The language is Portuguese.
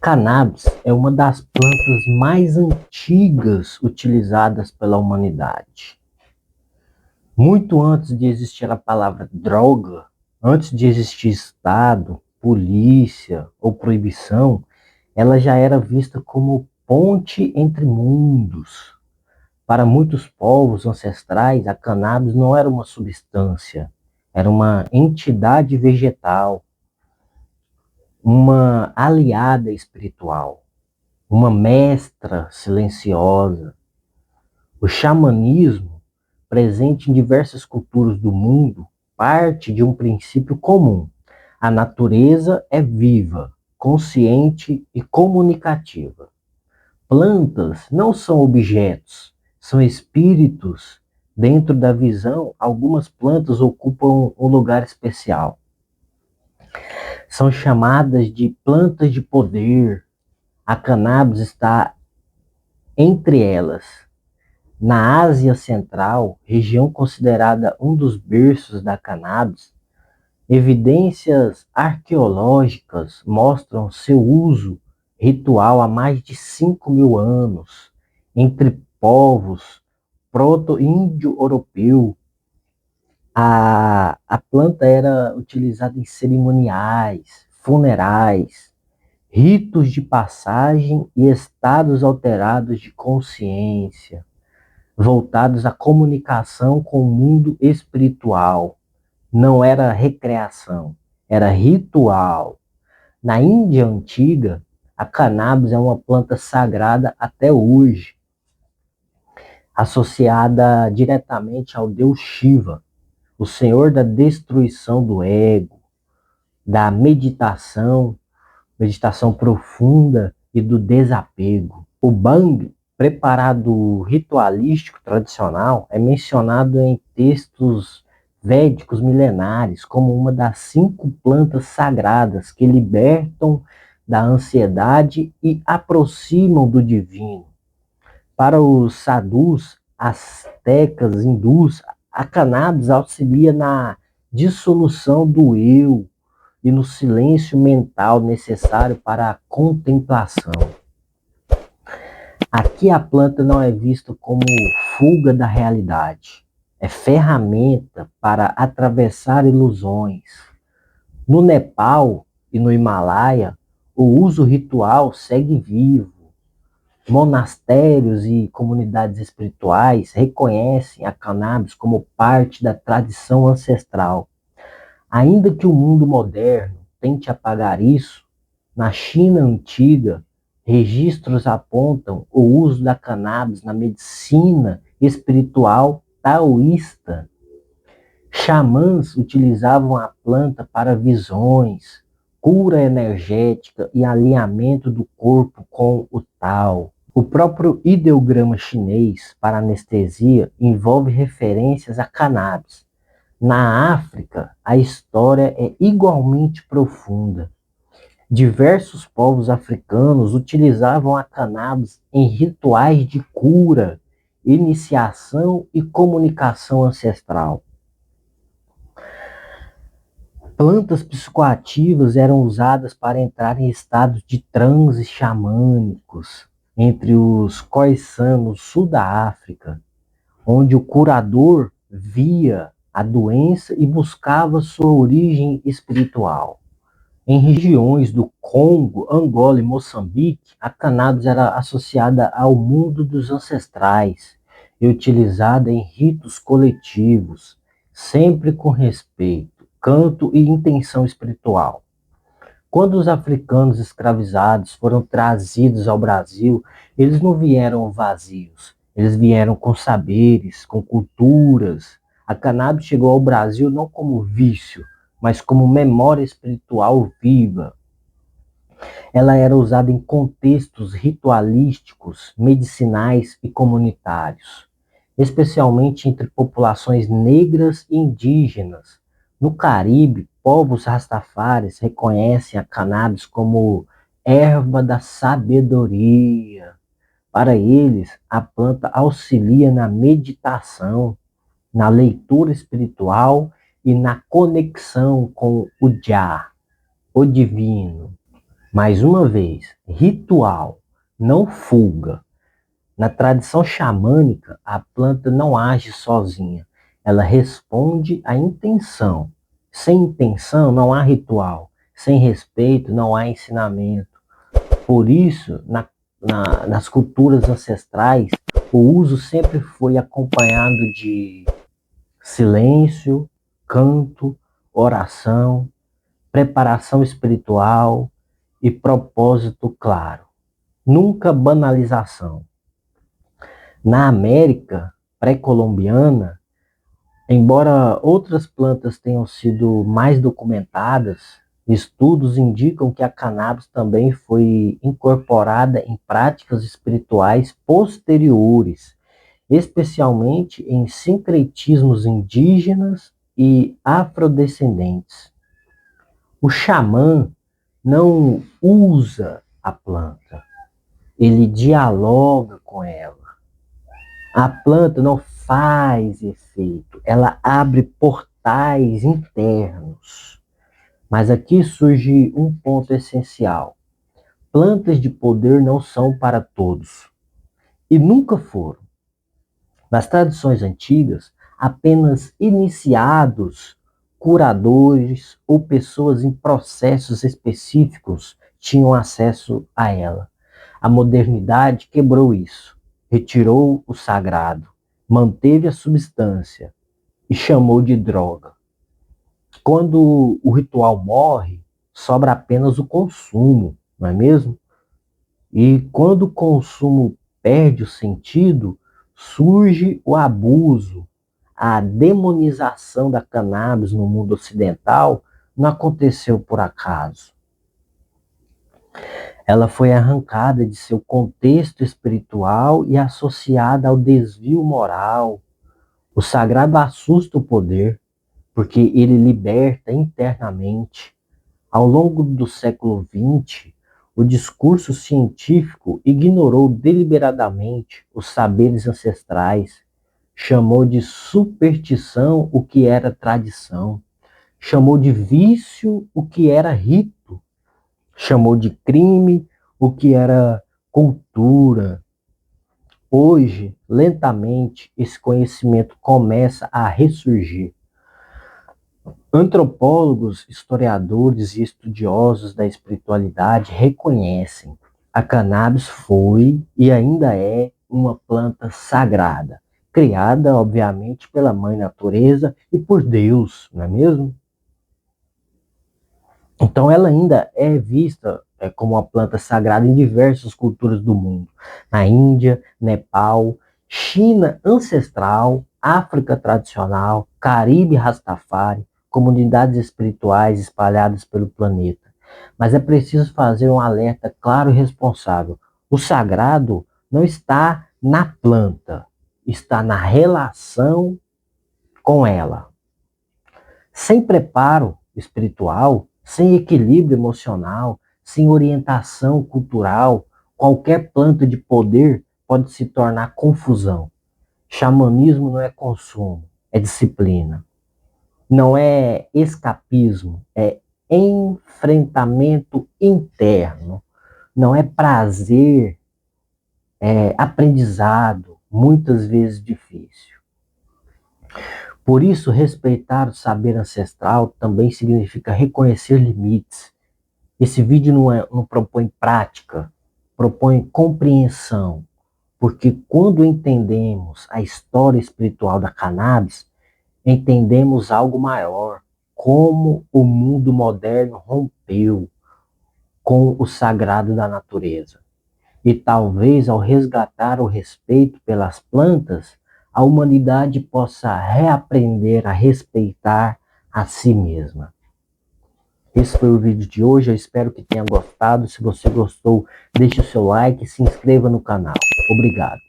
Cannabis é uma das plantas mais antigas utilizadas pela humanidade. Muito antes de existir a palavra droga, antes de existir Estado, polícia ou proibição, ela já era vista como ponte entre mundos. Para muitos povos ancestrais, a cannabis não era uma substância, era uma entidade vegetal, uma aliada espiritual, uma mestra silenciosa. O xamanismo, presente em diversas culturas do mundo, parte de um princípio comum: a natureza é viva, consciente e comunicativa. Plantas não são objetos, são espíritos. Dentro da visão, algumas plantas ocupam um lugar especial. São chamadas de plantas de poder. A cannabis está entre elas. Na Ásia Central, região considerada um dos berços da cannabis, evidências arqueológicas mostram seu uso ritual há mais de 5.000 anos, entre povos proto-índio-europeu. A planta era utilizada em cerimoniais, funerais, ritos de passagem e estados alterados de consciência, voltados à comunicação com o mundo espiritual. Não era recreação, era ritual. Na Índia antiga, a cannabis é uma planta sagrada até hoje, associada diretamente ao deus Shiva, o senhor da destruição do ego, da meditação profunda e do desapego. O bang, preparado ritualístico tradicional, é mencionado em textos védicos milenares como uma das 5 plantas sagradas que libertam da ansiedade e aproximam do divino. Para os sadhus, astecas, hindus, a cannabis auxilia na dissolução do eu e no silêncio mental necessário para a contemplação. Aqui a planta não é vista como fuga da realidade, é ferramenta para atravessar ilusões. No Nepal e no Himalaia, o uso ritual segue vivo. Monastérios e comunidades espirituais reconhecem a cannabis como parte da tradição ancestral. Ainda que o mundo moderno tente apagar isso, na China antiga, registros apontam o uso da cannabis na medicina espiritual taoísta. Xamãs utilizavam a planta para visões, cura energética e alinhamento do corpo com o Tao. O próprio ideograma chinês para anestesia envolve referências a cannabis. Na África, a história é igualmente profunda. Diversos povos africanos utilizavam a cannabis em rituais de cura, iniciação e comunicação ancestral. Plantas psicoativas eram usadas para entrar em estados de transe xamânicos entre os Khoisan, no sul da África, onde o curador via a doença e buscava sua origem espiritual. Em regiões do Congo, Angola e Moçambique, a cannabis era associada ao mundo dos ancestrais e utilizada em ritos coletivos, sempre com respeito, canto e intenção espiritual. Quando os africanos escravizados foram trazidos ao Brasil, eles não vieram vazios, eles vieram com saberes, com culturas. A cannabis chegou ao Brasil não como vício, mas como memória espiritual viva. Ela era usada em contextos ritualísticos, medicinais e comunitários, especialmente entre populações negras e indígenas. No Caribe, povos rastafares reconhecem a cannabis como erva da sabedoria. Para eles, a planta auxilia na meditação, na leitura espiritual e na conexão com o Jah, o divino. Mais uma vez, ritual, não fuga. Na tradição xamânica, a planta não age sozinha, ela responde à intenção. Sem intenção não há ritual, sem respeito não há ensinamento. Por isso, nas culturas ancestrais, o uso sempre foi acompanhado de silêncio, canto, oração, preparação espiritual e propósito claro. Nunca banalização. Na América pré-colombiana, embora outras plantas tenham sido mais documentadas, estudos indicam que a cannabis também foi incorporada em práticas espirituais posteriores, especialmente em sincretismos indígenas e afrodescendentes. O xamã não usa a planta, ele dialoga com ela. A planta não faz efeito, ela abre portais internos. Mas aqui surge um ponto essencial. Plantas de poder não são para todos. E nunca foram. Nas tradições antigas, apenas iniciados, curadores ou pessoas em processos específicos tinham acesso a ela. A modernidade quebrou isso, retirou o sagrado, manteve a substância e chamou de droga. Quando o ritual morre, sobra apenas o consumo, não é mesmo? E quando o consumo perde o sentido, surge o abuso, a demonização da cannabis no mundo ocidental não aconteceu por acaso. Ela foi arrancada de seu contexto espiritual e associada ao desvio moral. O sagrado assusta o poder, porque ele liberta internamente. Ao longo do século XX, o discurso científico ignorou deliberadamente os saberes ancestrais, chamou de superstição o que era tradição, chamou de vício o que era rito, chamou de crime o que era cultura. Hoje, lentamente, esse conhecimento começa a ressurgir. Antropólogos, historiadores e estudiosos da espiritualidade reconhecem a cannabis foi e ainda é uma planta sagrada, criada, obviamente, pela Mãe Natureza e por Deus, não é mesmo? Então ela ainda é vista como uma planta sagrada em diversas culturas do mundo. Na Índia, Nepal, China ancestral, África tradicional, Caribe Rastafari, comunidades espirituais espalhadas pelo planeta. Mas é preciso fazer um alerta claro e responsável. O sagrado não está na planta, está na relação com ela. Sem preparo espiritual, sem equilíbrio emocional, sem orientação cultural, qualquer planta de poder pode se tornar confusão. Xamanismo não é consumo, é disciplina. Não é escapismo, é enfrentamento interno. Não é prazer, é aprendizado, muitas vezes difícil. Por isso, respeitar o saber ancestral também significa reconhecer limites. Esse vídeo não propõe prática, propõe compreensão, porque quando entendemos a história espiritual da cannabis, entendemos algo maior, como o mundo moderno rompeu com o sagrado da natureza. E talvez ao resgatar o respeito pelas plantas, a humanidade possa reaprender a respeitar a si mesma. Esse foi o vídeo de hoje, eu espero que tenha gostado. Se você gostou, deixe o seu like e se inscreva no canal. Obrigado.